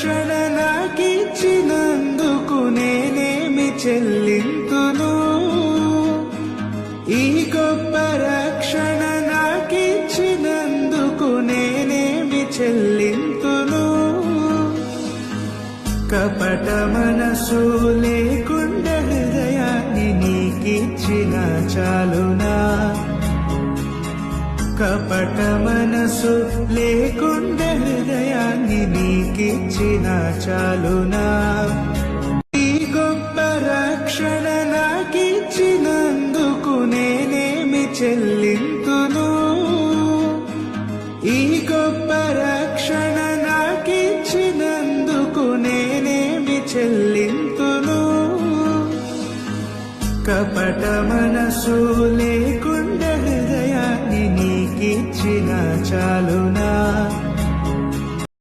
రక్షణ నాకిచ్చినందుకు నేనేమి చెల్లింతును? ఈ గొప్ప రక్షణ నాకిచ్చినందుకు నేనేమి చెల్లింతును? కపట మనసు లేకుండా హృదయాన్ని నీకిచ్చిన చాలునా? కపట మనసు లేకుండా హృదయాన్ని నీకిచ్చిన చాలునా? ఈ గొప్ప రక్షణ నాకిచ్చినందుకు నేనేమి చెల్లింతును? ఈ గొప్ప రక్షణ నాకిచ్చినందుకు నేనేమి చెల్లింతును? కపట మనసు లేకుండా హృదయాన్ని నీకిచ్చిన చాలునా?